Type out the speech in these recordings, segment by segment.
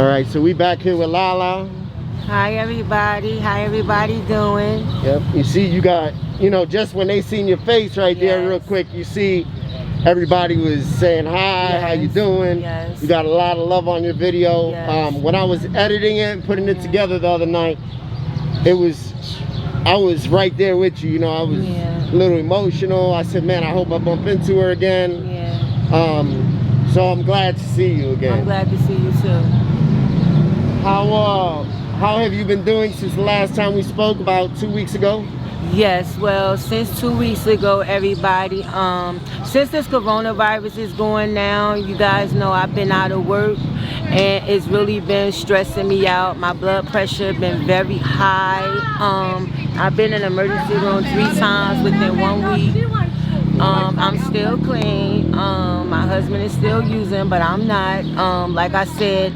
All right, so we back here with Lala. Hi everybody, how everybody doing? Yep, you see you got, you know, just when they seen your face right there real quick, you see everybody was saying hi, how you doing? Yes. You got a lot of love on your video. Yes. When I was editing it and putting it together the other night, I was right there with you, you know, I was a little emotional. I said, man, I hope I bump into her again. Yeah. So I'm glad to see you again. I'm glad to see you too. How have you been doing since the last time we spoke about 2 weeks ago? Yes, well, since 2 weeks ago, everybody, since this coronavirus is going now, you guys know I've been out of work and it's really been stressing me out. My blood pressure been very high. I've been in the emergency room 3 times within 1 week. I'm still clean. My husband is still using, but I'm not. Like I said,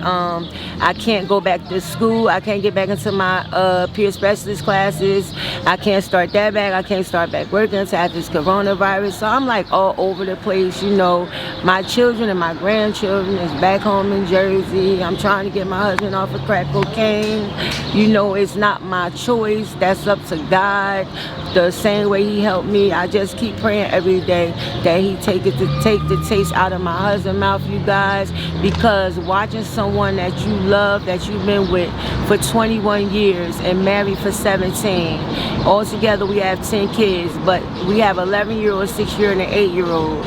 I can't go back to school. I can't get back into my peer specialist classes. I can't start that back. I can't start back working until after this coronavirus. So I'm like all over the place, you know. My children and my grandchildren is back home in Jersey. I'm trying to get my husband off of crack cocaine. You know, it's not my choice. That's up to God. The same way he helped me, I just keep praying every day that he take the taste out of my husband's mouth, you guys, because watching someone that you love, that you've been with for 21 years and married for 17, altogether we have 10 kids, but we have 11-year-old, 6-year, and an 8-year-old.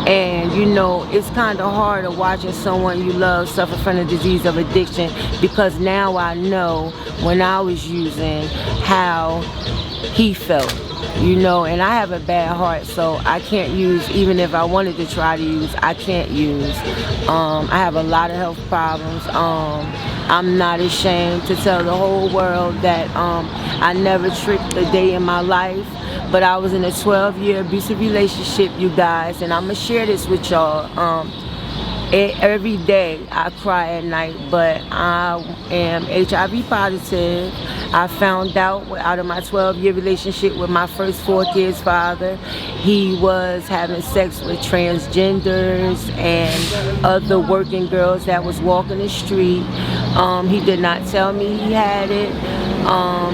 And you know, it's kind of hard to watching someone you love suffer from the disease of addiction, because now I know when I was using how he felt, you know, and I have a bad heart, so I can't use. Even if I wanted to try to use, I can't use. I have a lot of health problems. I'm not ashamed to tell the whole world that I never tricked a day in my life, but I was in a 12-year abusive relationship, you guys, and I'm gonna share this with y'all. Every day I cry at night, but I am HIV positive. I found out of my 12-year relationship with my first 4 kids' father, he was having sex with transgenders and other working girls that was walking the street. He did not tell me he had it.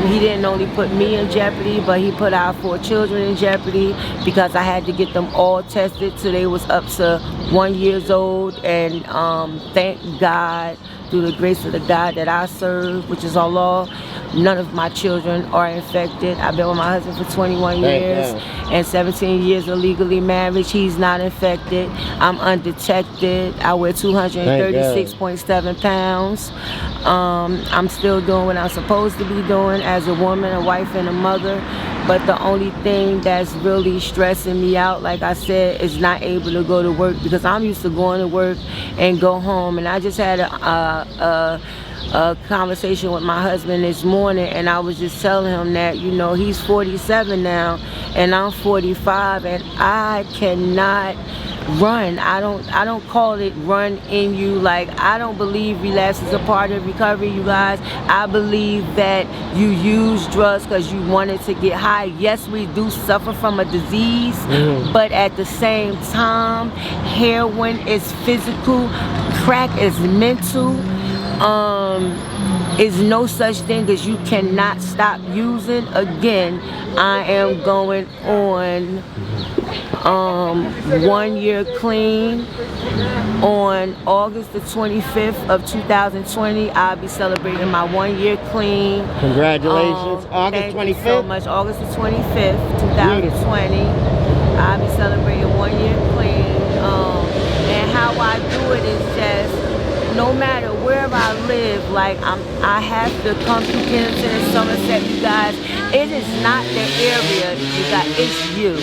He didn't only put me in jeopardy, but he put our 4 children in jeopardy, because I had to get them all tested till they was up to 1 year old. And thank God, through the grace of the God that I serve, which is Allah, none of my children are infected. I've been with my husband for 21 years and 17 years of legally marriage. He's not infected. I'm undetected. I weigh 236.7 pounds. I'm still doing what I'm supposed to be doing as a woman, a wife, and a mother. But the only thing that's really stressing me out, like I said, is not able to go to work, because I'm used to going to work and go home. And I just had a conversation with my husband this morning, and I was just telling him that, you know, he's 47 now and I'm 45, and I cannot run. I don't call it run in you. Like, I don't believe relapse is a part of recovery, you guys. I believe that you use drugs because you wanted to get high. Yes, we do suffer from a disease, but at the same time, heroin is physical, crack is mental. Is no such thing as you cannot stop using. Again, I am going on 1 year clean. On August the 25th of 2020, I'll be celebrating my 1 year clean. Congratulations. August 25th? Thank you so much. August the 25th, 2020. I'll be celebrating 1 year clean. And how I do it is just, no matter wherever I live, like I have to come to Kensington and Somerset, you guys. It is not the area, you guys, it's you.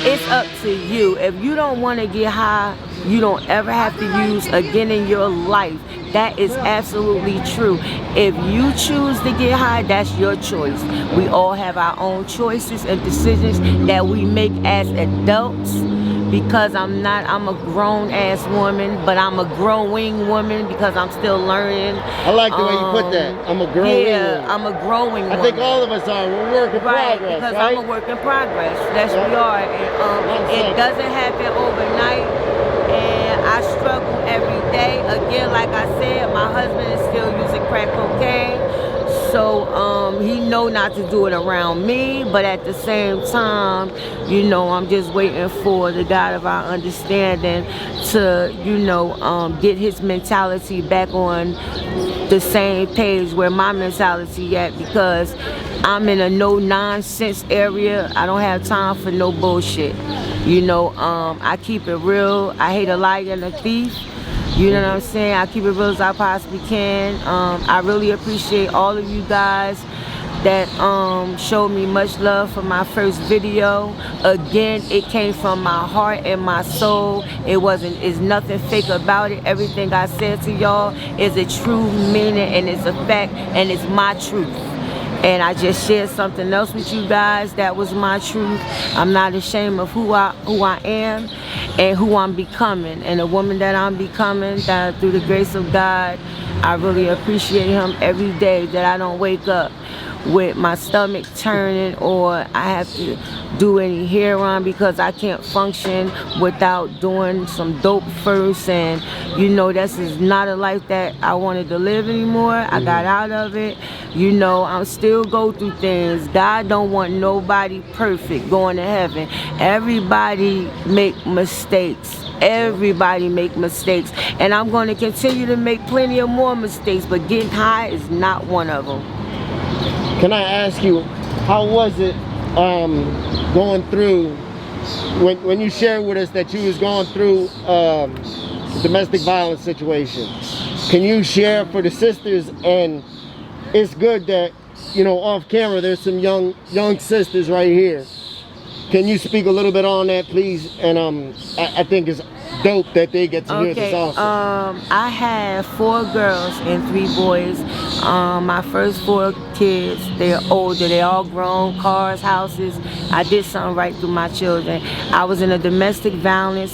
It's up to you. If you don't want to get high, you don't ever have to use again in your life. That is absolutely true. If you choose to get high, that's your choice. We all have our own choices and decisions that we make as adults. Because I'm a grown ass woman, but I'm a growing woman because I'm still learning. I like the way you put that. I'm a growing woman. I'm a growing woman. I think all of us are. We're work in progress, because right? I'm a work in progress. That's we are. And it doesn't happen overnight. And I I struggle every day. Again, like I said, my husband is still using crack cocaine. So he know not to do it around me, but at the same time, you know, I'm just waiting for the God of our understanding to, you know, get his mentality back on the same page where my mentality at, because I'm in a no-nonsense area. I don't have time for no bullshit. You know, I keep it real. I hate a liar and a thief. You know what I'm saying? I keep it real as I possibly can. I really appreciate all of you guys that showed me much love for my first video. Again, it came from my heart and my soul. It's nothing fake about it. Everything I said to y'all is a true meaning, and it's a fact, and it's my truth. And I just shared something else with you guys that was my truth. I'm not ashamed of who I am and who I'm becoming, and the woman that I'm becoming, that through the grace of God, I really appreciate him every day, that I don't wake up with my stomach turning or I have to do any hair on because I can't function without doing some dope first. And you know, this is not a life that I wanted to live anymore. I got out of it. You know, I'm still go through things. God don't want nobody perfect going to heaven. Everybody make mistakes. Everybody make mistakes, and I'm going to continue to make plenty of more mistakes, but getting high is not one of them. Can I ask you, how was it going through, when you shared with us that you was going through domestic violence situation? Can you share for the sisters? And it's good that, you know, off camera there's some young sisters right here. Can you speak a little bit on that, please? And I think it's dope that they get to hear this also. I have 4 girls and 3 boys. My first 4 kids, they're older, they all grown, cars, houses. I did something right through my children. I was in a domestic violence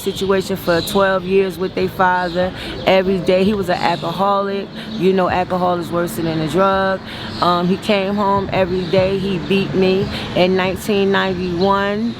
situation for 12 years with their father. Every day, he was an alcoholic. You know, alcohol is worse than a drug. He came home every day, he beat me. In 1991,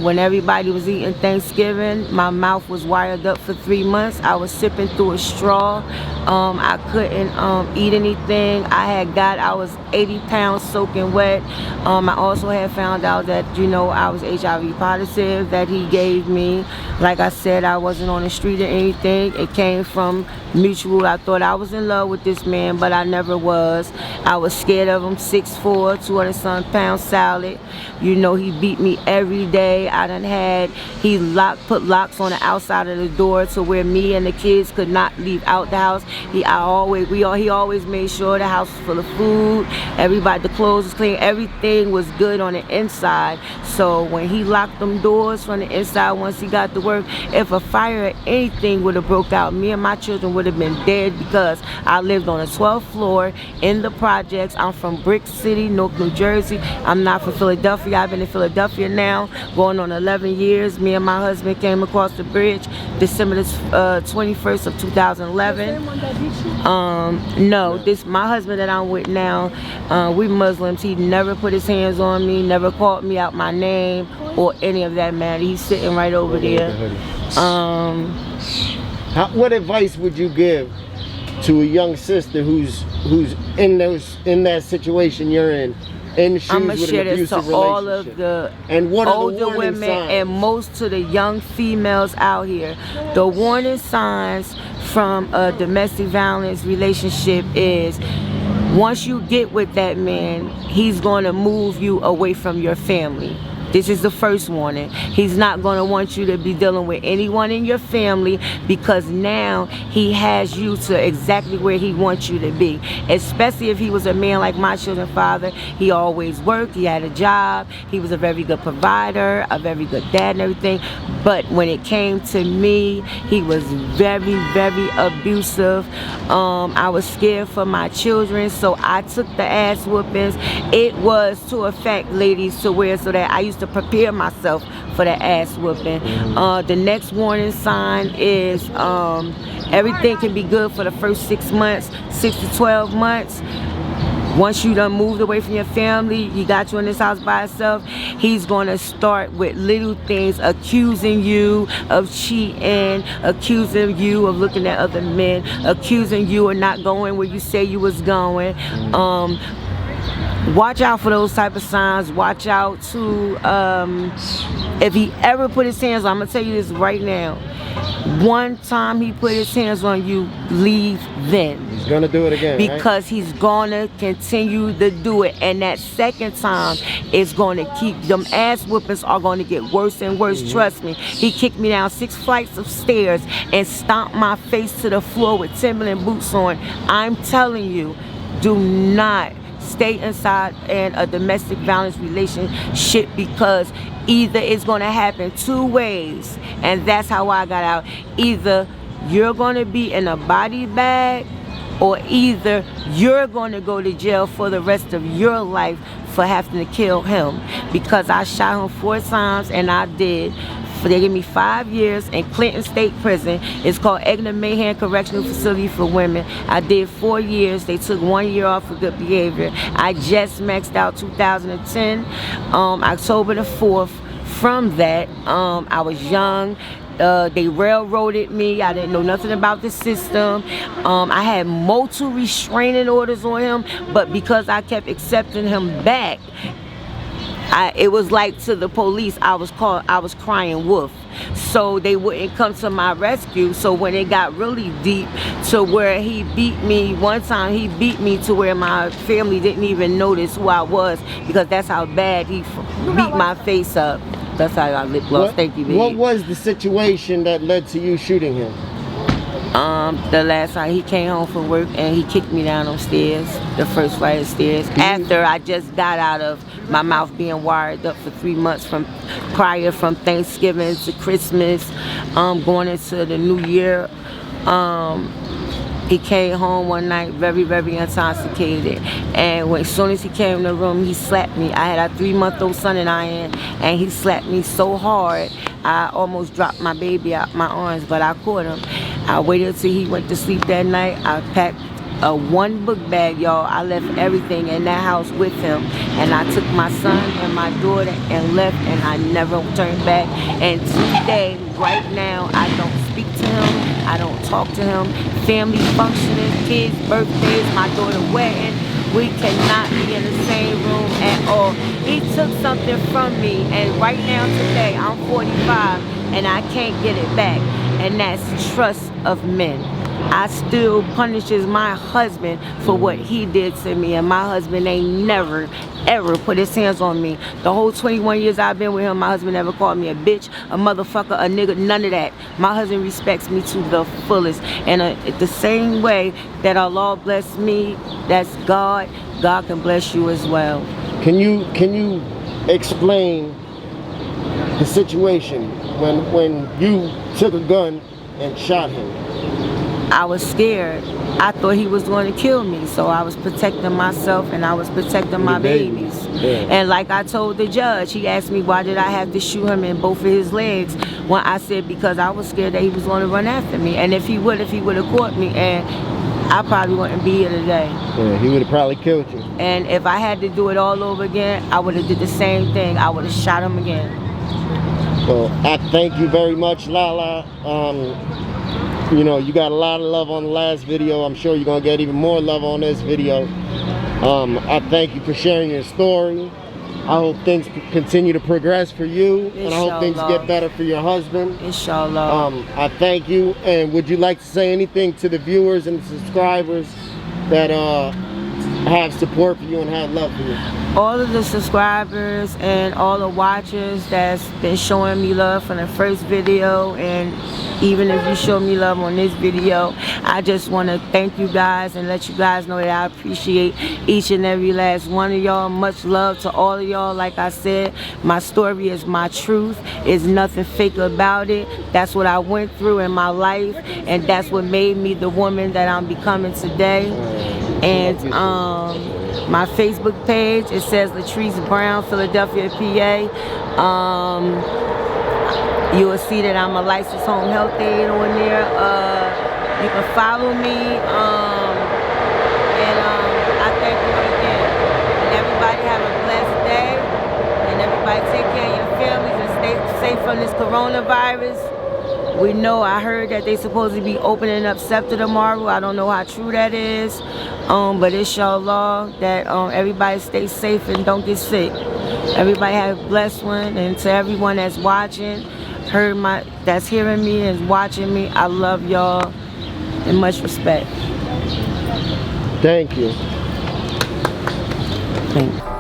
when everybody was eating Thanksgiving, my mouth was wired up for 3 months. I was sipping through a straw. I couldn't eat anything. I was 80 pounds soaking wet. I also had found out that, you know, I was HIV positive, that he gave me. Like I said, I wasn't on the street or anything. It came from mutual. I thought I was in love with this man, but I never was. I was scared of him. 6'4", 200-some pound salad. You know, he beat me every day. He put locks on the outside of the door to where me and the kids could not leave out the house. He always made sure the house was full of food. Everybody, the clothes was clean. Everything was good on the inside. So when he locked them doors from the inside, once he got to work, if a fire or anything would have broke out, me and my children would have been dead, because I lived on the 12th floor in the projects. I'm from Brick City, Newark, New Jersey. I'm not from Philadelphia. I've been in Philadelphia now going on 11 years. Me and my husband came across the bridge December the 21st of 2011. No, my husband that I'm with now, we Muslims. He never put his hands on me, never called me out my name or any of that matter. He's sitting right over there. What advice would you give to a young sister who's in that situation you're in shoes I'm gonna with share an this abusive to all of relationship? the And what are the older warning women signs? and most to the young females out here. The warning signs from a domestic violence relationship is, once you get with that man, he's going to move you away from your family. This is the first warning. He's not going to want you to be dealing with anyone in your family, because now he has you to exactly where he wants you to be. Especially if he was a man like my children's father. He always worked. He had a job. He was a very good provider, a very good dad and everything. But when it came to me, he was very, very abusive. I was scared for my children, so I took the ass whoopings. It was to a fact, ladies, to where so that I used to prepare myself for the ass whooping. The next warning sign is everything can be good for the first 6 months, 6 to 12 months. Once you done moved away from your family, he got you in this house by yourself, he's gonna start with little things, accusing you of cheating, accusing you of looking at other men, accusing you of not going where you say you was going. Watch out for those type of signs. Watch out to, if he ever put his hands on, I'm gonna tell you this right now. One time he put his hands on you, leave then. He's gonna do it again, because right? he's gonna continue to do it, and that second time is gonna keep them ass whoopings are gonna get worse and worse. Trust me. He kicked me down 6 flights of stairs and stomped my face to the floor with Timberland boots on. I'm telling you, do not stay inside in a domestic violence relationship, because either it's going to happen 2 ways, and that's how I got out. Either you're going to be in a body bag, or either you're going to go to jail for the rest of your life for having to kill him, because I shot him 4 times, and I did. They gave me 5 years in Clinton State Prison. It's called Egner Mahan Correctional Facility for Women. I did 4 years. They took 1 year off for good behavior. I just maxed out 2010, October the 4th. From that, I was young. They railroaded me. I didn't know nothing about the system. I had multiple restraining orders on him, but because I kept accepting him back, it was like to the police, I was crying wolf. So they wouldn't come to my rescue. So when it got really deep to where he beat me, one time he beat me to where my family didn't even notice who I was, because that's how bad he beat my face up. That's how I got lip gloss. Thank you, baby. What was the situation that led to you shooting him? The last time he came home from work and he kicked me down them stairs, the first flight of stairs, after I just got out of my mouth being wired up for 3 months from Thanksgiving to Christmas, going into the new year. He came home one night very, very intoxicated, and as soon as he came in the room, he slapped me. I had a 3-month-old son in Iron, and he slapped me so hard I almost dropped my baby out my arms, but I caught him. I waited till he went to sleep that night. I packed a 1 book bag, y'all. I left everything in that house with him, and I took my son and my daughter and left, and I never turned back. And today, right now, I don't speak to him. I don't talk to him. Family functioning, kids' birthdays, my daughter's wedding, we cannot be in the same room at all. He took something from me, and right now today, I'm 45, and I can't get it back, and that's trust of men. I still punishes my husband for what he did to me, and my husband ain't never ever put his hands on me. The whole 21 years I've been with him, my husband never called me a bitch, a motherfucker, a nigga, none of that. My husband respects me to the fullest, and the same way that Allah blessed me, that's God can bless you as well. Can you explain the situation when you took a gun and shot him? I was scared. I thought he was going to kill me, so I was protecting myself and I was protecting my babies. Yeah. And like I told the judge, he asked me why did I have to shoot him in both of his legs. When I said because I was scared that he was going to run after me, and if he would have caught me, and I probably wouldn't be here today. Yeah, he would have probably killed you. And if I had to do it all over again, I would have did the same thing. I would have shot him again. Well, I thank you very much, Lala. You know, you got a lot of love on the last video. I'm sure you're gonna get even more love on this video. I thank you for sharing your story. I hope things continue to progress for you, and I hope things get better for your husband. Inshallah. I thank you. And would you like to say anything to the viewers and the subscribers that have support for you and have love for you? All of the subscribers and all the watchers that's been showing me love from the first video, and even if you show me love on this video, I just want to thank you guys and let you guys know that I appreciate each and every last one of y'all. Much love to all of y'all. Like I said, my story is my truth. There's nothing fake about it. That's what I went through in my life, and that's what made me the woman that I'm becoming today. And my Facebook page, it says Latrice Brown, Philadelphia, PA. You will see that I'm a licensed home health aide on there. You can follow me, and I thank you again. everybody have a blessed day. And everybody take care of your families and stay safe from this coronavirus. We know, I heard that they supposed to be opening up SEPTA tomorrow. I don't know how true that is. But inshallah that everybody stay safe and don't get sick. Everybody have a blessed one. And to everyone that's watching, that's hearing me and watching me, I love y'all and much respect. Thank you. Thank you.